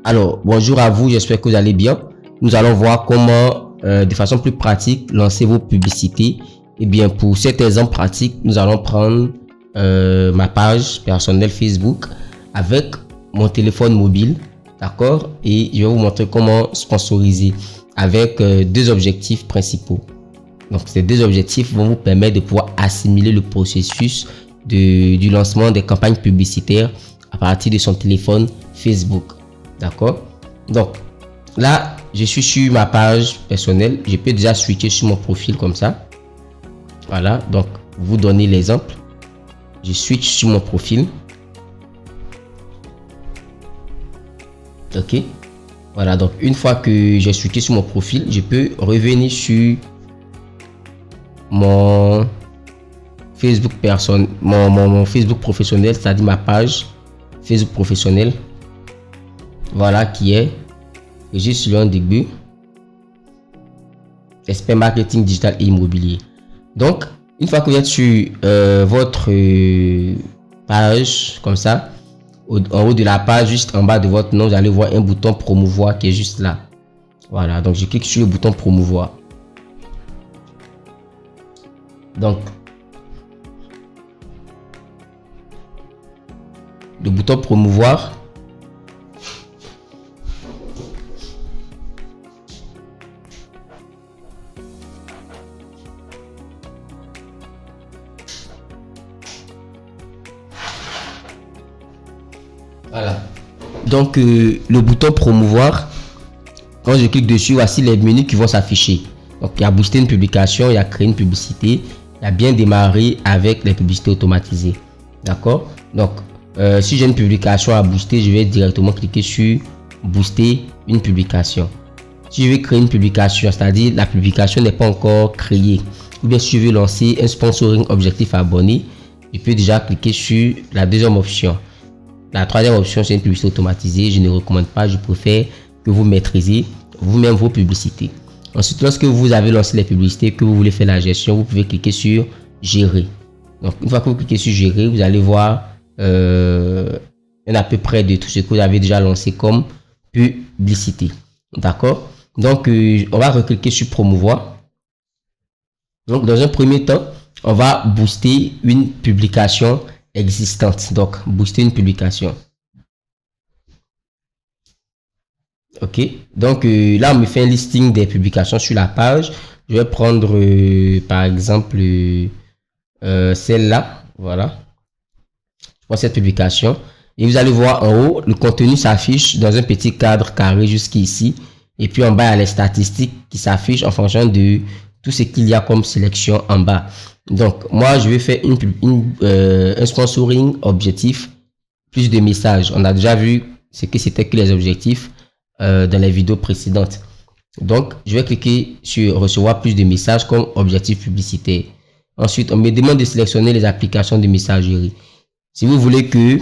Alors, bonjour à vous, j'espère que vous allez bien. Nous allons voir comment, de façon plus pratique, lancer vos publicités. Et bien, pour cet exemple pratique, nous allons prendre ma page personnelle Facebook avec mon téléphone mobile, d'accord? Et je vais vous montrer comment sponsoriser avec deux objectifs principaux. Donc, ces deux objectifs vont vous permettre de pouvoir assimiler le processus du lancement des campagnes publicitaires à partir de son téléphone Facebook. D'accord? Donc, là, je suis sur ma page personnelle. Je peux déjà switcher sur mon profil comme ça. Voilà. Donc, vous donnez l'exemple. Je switch sur mon profil. Ok. Voilà. Donc, une fois que j'ai switché sur mon profil, je peux revenir sur mon Facebook mon Facebook professionnel, c'est-à-dire ma page Facebook professionnelle. Voilà qui est registre sur un début, expert marketing digital et immobilier. Donc, une fois que vous êtes sur votre page comme ça, en haut de la page, juste en bas de votre nom, vous allez voir un bouton promouvoir qui est juste là. Voilà, donc je clique sur le bouton promouvoir. Donc, le bouton promouvoir. Voilà. Donc, le bouton promouvoir, quand je clique dessus, voici les menus qui vont s'afficher. Donc, il y a booster une publication, il y a créer une publicité, il y a bien démarrer avec les publicités automatisées. D'accord? Donc, si j'ai une publication à booster, je vais directement cliquer sur booster une publication. Si je veux créer une publication, c'est-à-dire la publication n'est pas encore créée, ou bien si je veux lancer un sponsoring objectif abonné, je peux déjà cliquer sur la deuxième option. La troisième option, c'est une publicité automatisée. Je ne recommande pas, je préfère que vous maîtrisez vous-même vos publicités. Ensuite, lorsque vous avez lancé les publicités, que vous voulez faire la gestion, vous pouvez cliquer sur gérer. Donc, une fois que vous cliquez sur gérer, vous allez voir à peu près de tout ce que vous avez déjà lancé comme publicité. D'accord? Donc, on va recliquer sur promouvoir. Donc, dans un premier temps, on va booster une publication existante. Donc, booster une publication. Ok. Donc, là, on me fait un listing des publications sur la page. Je vais prendre, par exemple, celle-là. Voilà. Je prends cette publication. Et vous allez voir en haut, le contenu s'affiche dans un petit cadre carré jusqu'ici. Et puis, en bas, il y a les statistiques qui s'affichent en fonction de tout ce qu'il y a comme sélection en bas. Donc, moi, je vais faire un sponsoring objectif, plus de messages. On a déjà vu ce que c'était que les objectifs dans les vidéos précédentes. Donc, je vais cliquer sur recevoir plus de messages comme objectif publicitaire. Ensuite, on me demande de sélectionner les applications de messagerie. Si vous voulez que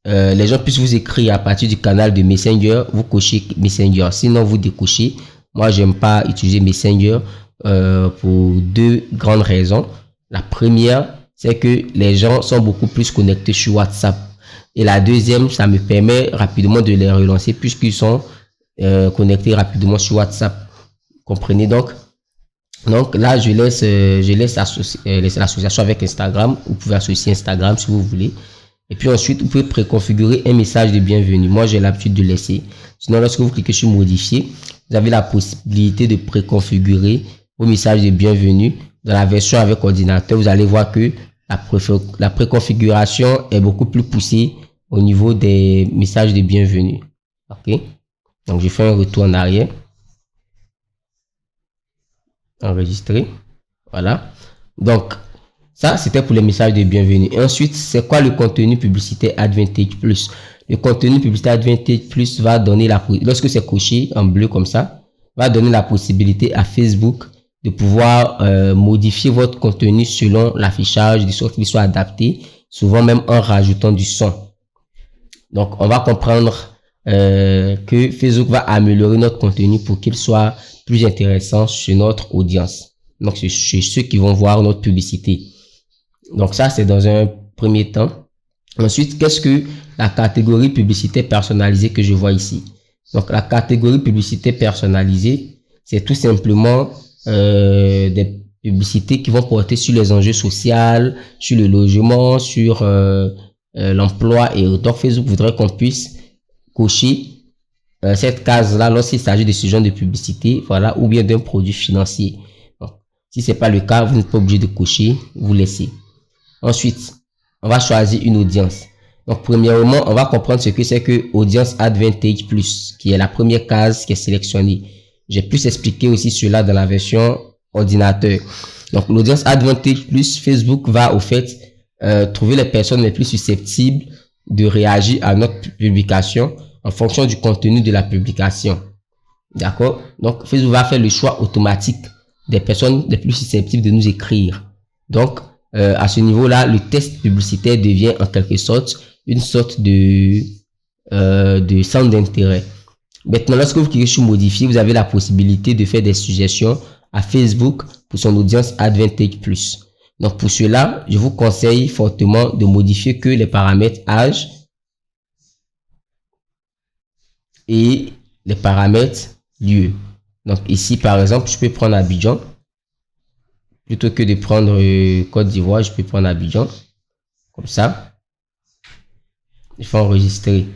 les gens puissent vous écrire à partir du canal de Messenger, vous cochez Messenger. Sinon, vous décochez. Moi, j'aime pas utiliser Messenger pour deux grandes raisons. La première, c'est que les gens sont beaucoup plus connectés sur WhatsApp. Et la deuxième, ça me permet rapidement de les relancer puisqu'ils sont connectés rapidement sur WhatsApp. Comprenez donc? Donc là, je laisse l'association avec Instagram. Vous pouvez associer Instagram si vous voulez. Et puis ensuite, vous pouvez préconfigurer un message de bienvenue. Moi, j'ai l'habitude de laisser. Sinon, lorsque vous cliquez sur modifier, vous avez la possibilité de préconfigurer vos messages de bienvenue. Dans la version avec ordinateur, vous allez voir que la préconfiguration est beaucoup plus poussée au niveau des messages de bienvenue. Ok. Donc, je fais un retour en arrière. Enregistrer. Voilà. Donc, ça, c'était pour les messages de bienvenue. Et ensuite, c'est quoi le contenu publicitaire Advantage Plus? Le contenu publicitaire Advantage Plus va donner lorsque c'est coché en bleu comme ça, va donner la possibilité à Facebook de pouvoir modifier votre contenu selon l'affichage, de sorte qu'il soit adapté, souvent même en rajoutant du son. Donc, on va comprendre que Facebook va améliorer notre contenu pour qu'il soit plus intéressant chez notre audience. Donc, c'est ceux qui vont voir notre publicité. Donc, ça, c'est dans un premier temps. Ensuite, qu'est-ce que la catégorie publicité personnalisée que je vois ici? Donc, la catégorie publicité personnalisée, c'est tout simplement des publicités qui vont porter sur les enjeux sociaux, sur le logement, sur l'emploi et autres. Donc, Facebook voudrait qu'on puisse cocher cette case-là lorsqu'il s'agit de ce genre de publicité, voilà, ou bien d'un produit financier. Donc, si c'est pas le cas, vous n'êtes pas obligé de cocher, vous laissez. Ensuite, on va choisir une audience. Donc, premièrement, on va comprendre ce que c'est que Audience Advantage Plus, qui est la première case qui est sélectionnée. J'ai plus expliqué aussi cela dans la version ordinateur. Donc, l'Audience Advantage Plus, Facebook va au fait trouver les personnes les plus susceptibles de réagir à notre publication en fonction du contenu de la publication. D'accord? Donc, Facebook va faire le choix automatique des personnes les plus susceptibles de nous écrire. Donc, à ce niveau-là, le test publicitaire devient en quelque sorte une sorte de centre d'intérêt. Maintenant, lorsque vous cliquez sur modifier, vous avez la possibilité de faire des suggestions à Facebook pour son audience Advantage Plus. Donc, pour cela, je vous conseille fortement de modifier que les paramètres âge et les paramètres lieu. Donc, ici, par exemple, je peux prendre Abidjan. Plutôt que de prendre Côte d'Ivoire, je peux prendre Abidjan. Comme ça. Il faut enregistrer.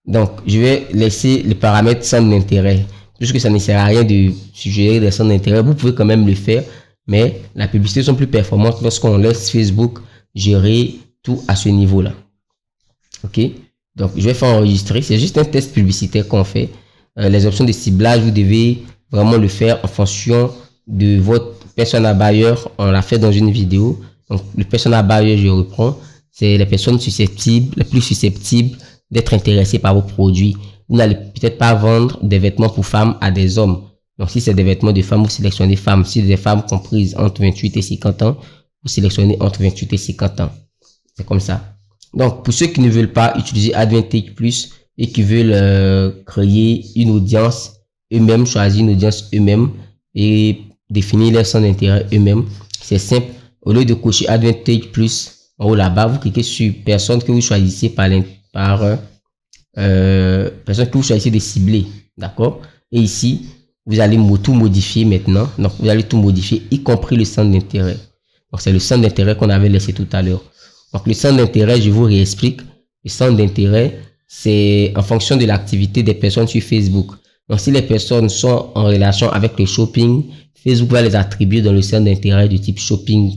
Donc, je vais laisser les paramètres centre d'intérêt. Puisque ça ne sert à rien de suggérer des centres d'intérêt, vous pouvez quand même le faire. Mais la publicité sont plus performantes lorsqu'on laisse Facebook gérer tout à ce niveau-là. Ok? Donc, je vais faire enregistrer. C'est juste un test publicitaire qu'on fait. Les options de ciblage, vous devez vraiment le faire en fonction de votre persona buyer. On l'a fait dans une vidéo. Donc, le persona buyer, je reprends. C'est les personnes susceptibles, les plus susceptibles d'être intéressées par vos produits. Vous n'allez peut-être pas vendre des vêtements pour femmes à des hommes. Donc, si c'est des vêtements de femmes, vous sélectionnez femmes. Si c'est des femmes comprises entre 28 et 50 ans, vous sélectionnez entre 28 et 50 ans. C'est comme ça. Donc, pour ceux qui ne veulent pas utiliser Advantage Plus et qui veulent créer une audience eux-mêmes, choisir une audience eux-mêmes et définir leur centre d'intérêt eux-mêmes, c'est simple. Au lieu de cocher Advantage Plus en haut là-bas, vous cliquez sur personne que vous choisissez personne que vous choisissez de cibler. D'accord? Et ici, vous allez tout modifier maintenant. Donc, vous allez tout modifier, y compris le centre d'intérêt. Donc, c'est le centre d'intérêt qu'on avait laissé tout à l'heure. Donc, le centre d'intérêt, je vous réexplique. Le centre d'intérêt, c'est en fonction de l'activité des personnes sur Facebook. Donc, si les personnes sont en relation avec le shopping, Facebook va les attribuer dans le centre d'intérêt du type shopping.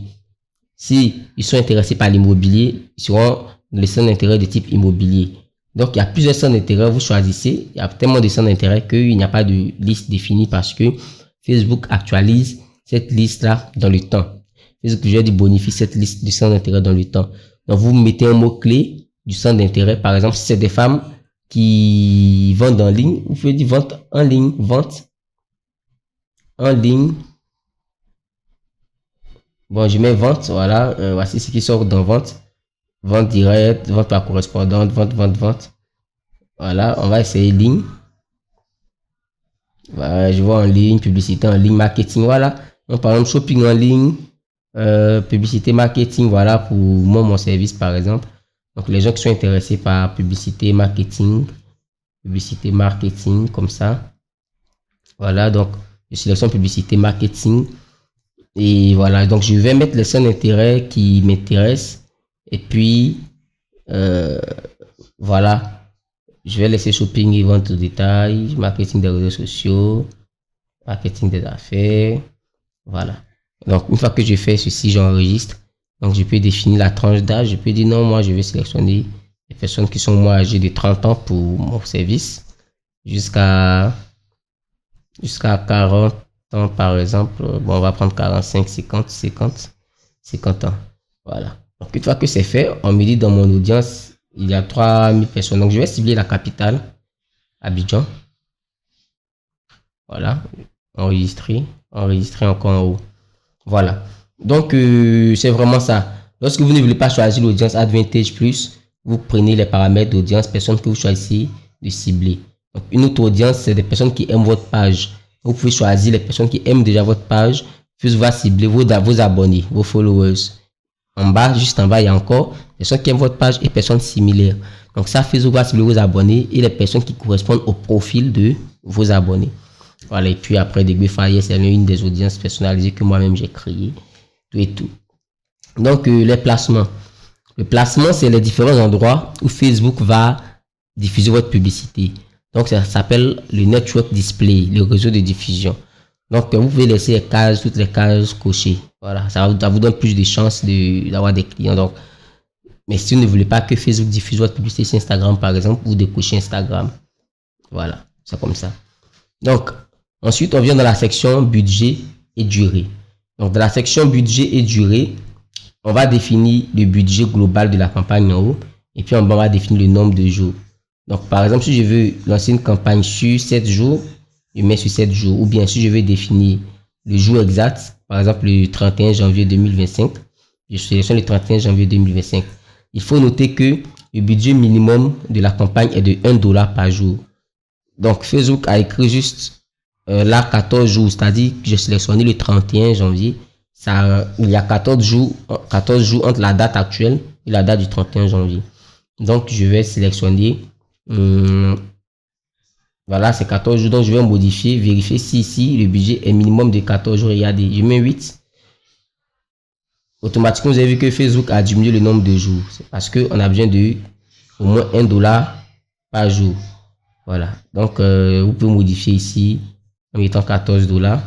Si ils sont intéressés par l'immobilier, ils seront dans le centre d'intérêt de type immobilier. Donc, il y a plusieurs centres d'intérêt, vous choisissez. Il y a tellement de centres d'intérêt qu'il n'y a pas de liste définie parce que Facebook actualise cette liste-là dans le temps. Facebook, je vais dire, bonifie cette liste de centres d'intérêt dans le temps. Donc, vous mettez un mot-clé du centre d'intérêt. Par exemple, si c'est des femmes qui vendent en ligne, vous pouvez dire vente en ligne, vente en ligne. Bon, je mets vente, voilà. Voici ce qui sort dans vente. Vente directe, vente par correspondante, vente. Voilà, on va essayer ligne. Voilà, je vois en ligne, publicité en ligne, marketing, voilà. Donc, par exemple, shopping en ligne, publicité, marketing, voilà, pour moi, mon service, par exemple. Donc, les gens qui sont intéressés par publicité, marketing, comme ça. Voilà, donc, je sélectionne publicité, marketing. Et voilà, donc, je vais mettre les centres d'intérêt qui m'intéressent. Et puis, voilà, je vais laisser shopping et vente au détail, marketing des réseaux sociaux, marketing des affaires. Voilà. Donc, une fois que je fais ceci, j'enregistre. Donc, je peux définir la tranche d'âge. Je peux dire non, moi, je vais sélectionner les personnes qui sont moins âgées de 30 ans pour mon service jusqu'à 40 ans, par exemple. Bon, on va prendre 45, 50 ans. Voilà. Donc, une fois que c'est fait, on me dit dans mon audience, il y a 3000 personnes. Donc, je vais cibler la capitale, Abidjan. Voilà. Enregistrer encore en haut. Voilà. Donc, c'est vraiment ça. Lorsque vous ne voulez pas choisir l'audience Advantage Plus, vous prenez les paramètres d'audience, personnes que vous choisissez de cibler. Donc, une autre audience, c'est des personnes qui aiment votre page. Vous pouvez choisir les personnes qui aiment déjà votre page, puis va cibler vos abonnés, vos followers. en bas, juste en bas, il y a encore personnes qui aiment votre page et personnes similaires. Donc ça, Facebook va cibler vos abonnés et les personnes qui correspondent au profil de vos abonnés. Voilà, et puis après, Degbefire, c'est une des audiences personnalisées que moi-même j'ai créées. Tout et tout. Donc, les placements. Le placement, c'est les différents endroits où Facebook va diffuser votre publicité. Donc, ça s'appelle le network display, le réseau de diffusion. Donc, vous pouvez laisser les cases, toutes les cases cochées. Voilà, ça vous donne plus de chances d'avoir des clients. Donc, mais si vous ne voulez pas que Facebook diffuse votre publicité sur Instagram, par exemple, vous décochez Instagram. Voilà, c'est comme ça. Donc, ensuite, on vient dans la section budget et durée. Donc, dans la section budget et durée, on va définir le budget global de la campagne en haut. Et puis, en bas, on va définir le nombre de jours. Donc, par exemple, si je veux lancer une campagne sur 7 jours, je mets sur 7 jours. Ou bien, si je veux définir le jour exact, par exemple, le 31 janvier 2025, je sélectionne le 31 janvier 2025. Il faut noter que le budget minimum de la campagne est de 1 dollar par jour. Donc, Facebook a écrit juste là 14 jours, c'est-à-dire que j'ai sélectionné le 31 janvier. Ça, il y a 14 jours entre la date actuelle et la date du 31 janvier. Donc, je vais sélectionner, voilà, c'est 14 jours. Donc, je vais modifier, vérifier si ici, le budget est minimum de 14 jours. Regardez, je mets 8. Automatiquement, vous avez vu que Facebook a diminué le nombre de jours. C'est parce qu'on a besoin de au moins 1 dollar par jour. Voilà. Donc, vous pouvez modifier ici en mettant 14 dollars.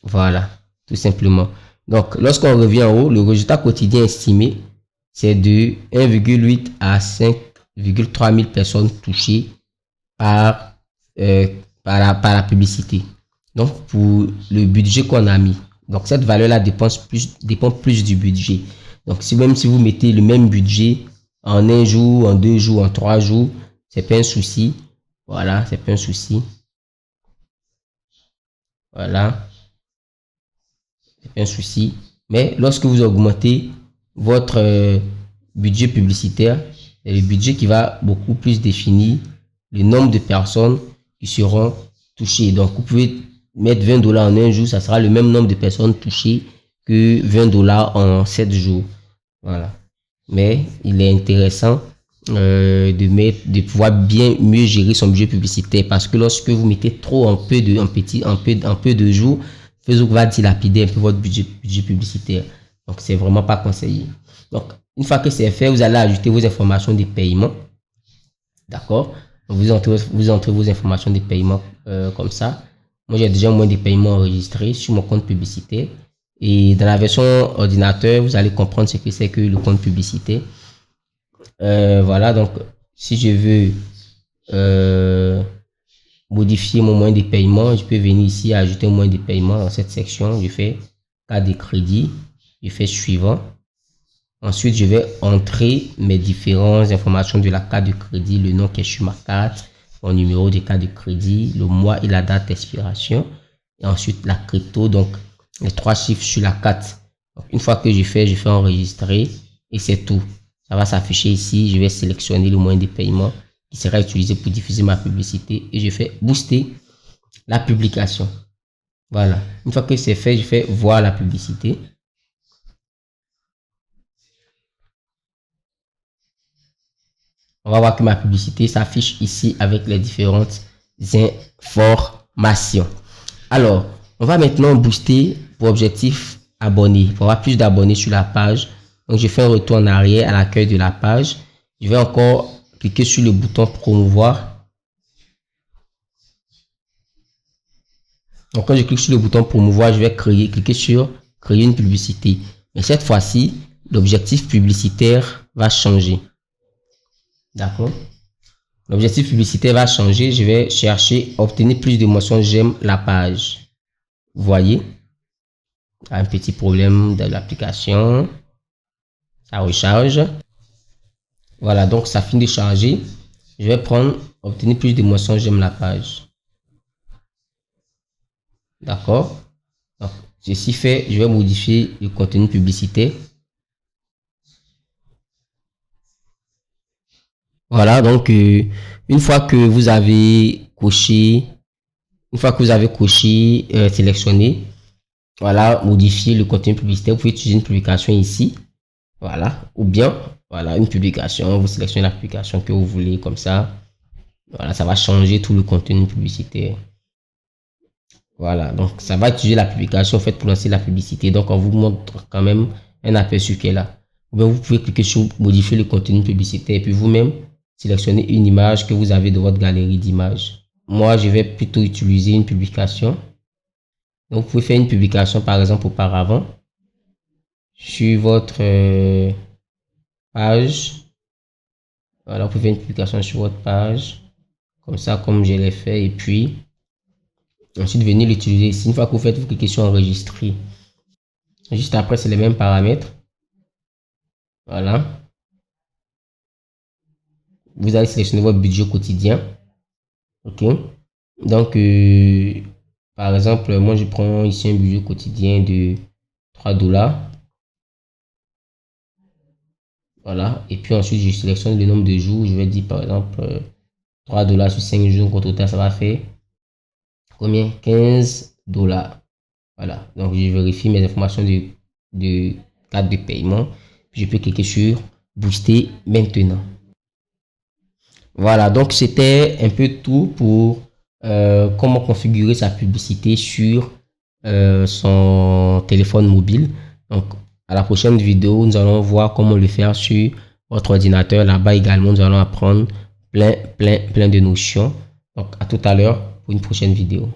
Voilà. Tout simplement. Donc, lorsqu'on revient en haut, le résultat quotidien estimé, c'est de 1,8 à 5,3 000 personnes touchées par la publicité. Donc, pour le budget qu'on a mis. Donc, cette valeur-là dépend plus du budget. Donc, même si vous mettez le même budget en 1 jour, en 2 jours, en 3 jours, c'est pas un souci. Voilà, c'est pas un souci. Voilà, c'est pas un souci. Mais lorsque vous augmentez votre budget publicitaire, c'est le budget qui va beaucoup plus définir le nombre de personnes qui seront touchées. Donc, vous pouvez mettre 20 dollars en 1 jour, ça sera le même nombre de personnes touchées que 20 dollars en 7 jours. Voilà. Mais il est intéressant de pouvoir bien mieux gérer son budget publicitaire, parce que lorsque vous mettez trop en peu de jours, Facebook va dilapider un peu votre budget publicitaire. Donc, c'est vraiment pas conseillé. Donc, une fois que c'est fait, vous allez ajouter vos informations de paiement. D'accord? Vous entrez vos informations de paiement comme ça. Moi, j'ai déjà un moyen de paiement enregistré sur mon compte publicitaire. Et dans la version ordinateur, vous allez comprendre ce que c'est que le compte publicitaire. Voilà, donc si je veux modifier mon moyen de paiement, je peux venir ici ajouter un moyen de paiement dans cette section. Je fais carte de crédit, je fais suivant. Ensuite, je vais entrer mes différentes informations de la carte de crédit, le nom qui est sur ma carte, mon numéro de carte de crédit, le mois et la date d'expiration. Et ensuite, la crypto, donc les 3 chiffres sur la carte. Donc, une fois que je fais enregistrer et c'est tout. Ça va s'afficher ici. Je vais sélectionner le moyen de paiement qui sera utilisé pour diffuser ma publicité et je fais booster la publication. Voilà. Une fois que c'est fait, je fais voir la publicité. On va voir que ma publicité s'affiche ici avec les différentes informations. Alors, on va maintenant booster pour objectif abonnés, pour avoir plus d'abonnés sur la page. Donc, je fais un retour en arrière à l'accueil de la page. Je vais encore cliquer sur le bouton promouvoir. Donc, quand je clique sur le bouton promouvoir, je vais cliquer sur créer une publicité. Mais cette fois-ci, l'objectif publicitaire va changer. D'accord? L'objectif publicitaire va changer. Je vais chercher obtenir plus de mentions j'aime la page. Vous voyez? Un petit problème de l'application. Ça recharge. Voilà, donc ça finit de charger. Je vais prendre obtenir plus de mentions j'aime la page. D'accord? Donc, ceci fait, je vais modifier le contenu publicitaire. Voilà, donc une fois que vous avez coché, sélectionné, voilà, modifier le contenu publicitaire. Vous pouvez utiliser une publication ici. Voilà. Ou bien, voilà, une publication. Vous sélectionnez la publication que vous voulez comme ça. Voilà, ça va changer tout le contenu publicitaire. Voilà, donc ça va utiliser la publication en fait pour lancer la publicité. Donc on vous montre quand même un aperçu qui est là. Ou bien vous pouvez cliquer sur modifier le contenu publicitaire et puis vous-même sélectionner une image que vous avez de votre galerie d'images. Moi, je vais plutôt utiliser une publication. Donc vous pouvez faire une publication par exemple auparavant sur votre page. Voilà, vous pouvez faire une publication sur votre page comme ça, comme je l'ai fait, et puis ensuite venir l'utiliser ici. Une fois que vous faites, vous cliquez sur enregistrer. Juste après, c'est les mêmes paramètres. Voilà. Vous allez sélectionner votre budget quotidien. OK. Donc, par exemple, moi, je prends ici un budget quotidien de 3 $. Voilà. Et puis ensuite, je sélectionne le nombre de jours. Je vais dire, par exemple, 3 $ sur 5 jours. Au total, ça va faire combien? 15 $. Voilà. Donc, je vérifie mes informations de carte de paiement. Puis je peux cliquer sur booster maintenant. Voilà, donc c'était un peu tout pour comment configurer sa publicité sur son téléphone mobile. Donc, à la prochaine vidéo, nous allons voir comment le faire sur votre ordinateur. Là-bas également, nous allons apprendre plein de notions. Donc, à tout à l'heure pour une prochaine vidéo.